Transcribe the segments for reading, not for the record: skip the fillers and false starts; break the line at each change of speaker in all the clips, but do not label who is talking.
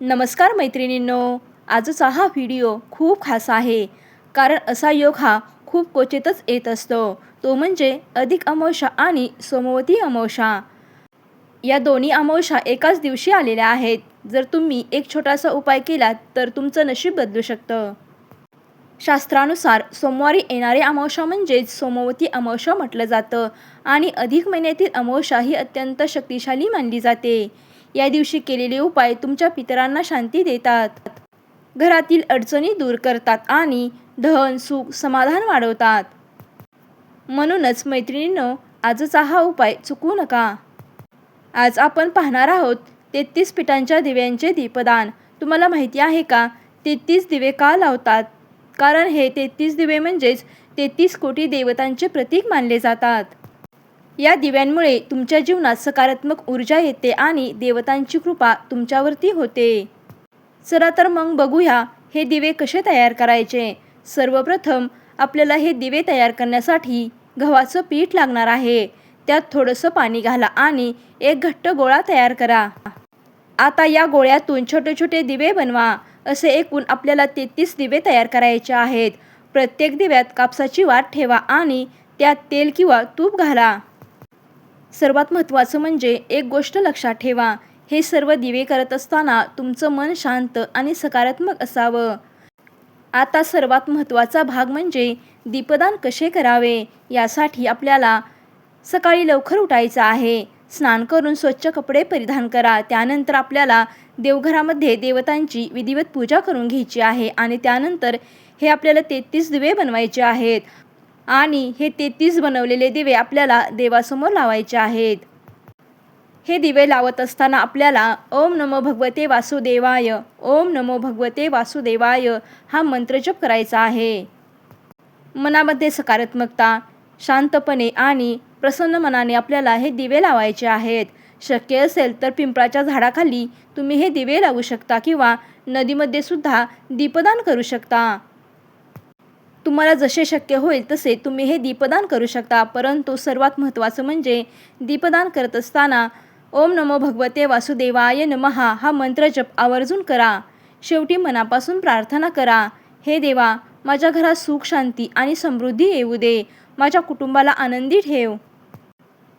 नमस्कार मैत्रिणींनो, आजचा हा व्हिडिओ खूप खास आहे. कारण असा योग हा खूप क्वचितच येत असतो. तो म्हणजे अधिक अमावस्या आणि सोमवती अमावस्या. या दोन्ही अमावस्या एकाच दिवशी आलेल्या आहेत. जर तुम्ही एक छोटासा उपाय केलात तर तुमचं नशीब बदलू शकतं. शास्त्रानुसार सोमवारी येणारी अमावस्या म्हणजेच सोमवती अमावस्या म्हटलं जातं आणि अधिक महिन्यातील अमावस्या ही अत्यंत शक्तिशाली मानली जाते. या दिवशी केलेले उपाय तुमच्या पितरांना शांती देतात, घरातील अडचणी दूर करतात आणि धन सुख समाधान वाढवतात. म्हणूनच मैत्रिणींनो, आजचा हा उपाय चुकवू नका. आज आपण पाहणार आहोत 33 पिठांच्या दिव्यांचे दीपदान. तुम्हाला माहिती आहे का 33 दिवे का लावतात? कारण हे 33 दिवे म्हणजेच 33 कोटी देवतांचे प्रतीक मानले जातात. या दिव्यांमुळे तुमच्या जीवनात सकारात्मक ऊर्जा येते आणि देवतांची कृपा तुमच्यावरती होते. चला तर मग बघूया हे दिवे कसे तयार करायचे. सर्वप्रथम आपल्याला हे दिवे तयार करण्यासाठी गव्हाचं पीठ लागणार आहे. त्यात थोडंसं पाणी घाला आणि एक घट्ट गोळा तयार करा. आता या गोळ्यातून छोटे छोटे दिवे बनवा. असे एकूण आपल्याला 33 दिवे तयार करायचे आहेत. प्रत्येक दिव्यात कापसाची वात ठेवा आणि त्यात तेल किंवा तूप घाला. सर्वात महत्त्वाचं म्हणजे एक गोष्ट लक्षात ठेवा, हे सर्व दिवे करत असताना तुमचं मन शांत आणि सकारात्मक असावं. आता सर्वात महत्त्वाचा भाग म्हणजे दीपदान कसे करावे. यासाठी आपल्याला सकाळी लवकर उठायचं आहे. स्नान करून स्वच्छ कपडे परिधान करा. त्यानंतर आपल्याला देवघरामध्ये देवतांची विधिवत पूजा करून घ्यायची आहे आणि त्यानंतर हे आपल्याला 33 दिवे बनवायचे आहेत आणि हे 33 बनवलेले दिवे आपल्याला देवासमोर लावायचे आहेत. हे दिवे लावत असताना आपल्याला ओम नमो भगवते वासुदेवाय, ओम नमो भगवते वासुदेवाय हा मंत्रजप करायचा आहे. मनामध्ये सकारात्मकता, शांतपणे आणि प्रसन्न मनाने आपल्याला हे दिवे लावायचे आहेत. शक्य असेल तर पिंपळाच्या झाडाखाली तुम्ही हे दिवे लावू शकता किंवा नदीमध्ये सुद्धा दीपदान करू शकता. तुम्हाला जसे शक्य होईल तसे तुम्ही हे दीपदान करू शकता. परंतु सर्वात महत्त्वाचं म्हणजे दीपदान करत असताना ओम नमो भगवते वासुदेवाय नमः हा मंत्रजप आवर्जून करा. शेवटी मनापासून प्रार्थना करा, हे देवा, माझ्या घरात सुख शांती आणि समृद्धी येऊ दे. माझ्या कुटुंबाला आनंदी ठेव.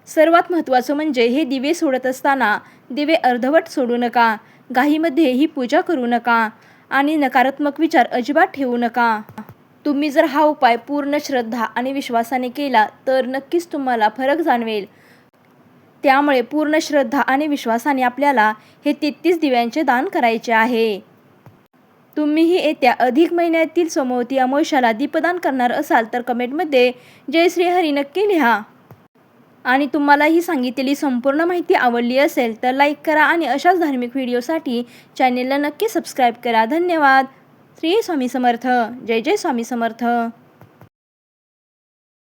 सर्वात महत्त्वाचं म्हणजे हे दिवे सोडत असताना दिवे अर्धवट सोडू नका. घाईमध्ये ही पूजा करू नका आणि नकारात्मक विचार अजिबात ठेवू नका. तुम्ही जर हा उपाय पूर्ण श्रद्धा आणि विश्वासाने केला तर नक्कीच तुम्हाला फरक जाणवेल. त्यामुळे पूर्ण श्रद्धा आणि विश्वासाने आपल्याला हे 33 दिव्यांचे दान करायचे आहे. तुम्हीही येत्या अधिक महिन्यातील सोमवती अमावस्याला दीपदान करणार असाल तर कमेंटमध्ये जय श्री हरी नक्की लिहा. आणि तुम्हाला ही सांगितलेली संपूर्ण माहिती आवडली असेल तर लाईक करा आणि अशाच धार्मिक व्हिडिओसाठी चॅनेलला नक्की सबस्क्राईब करा. धन्यवाद. श्री स्वामी समर्थ. जय जय स्वामी समर्थ.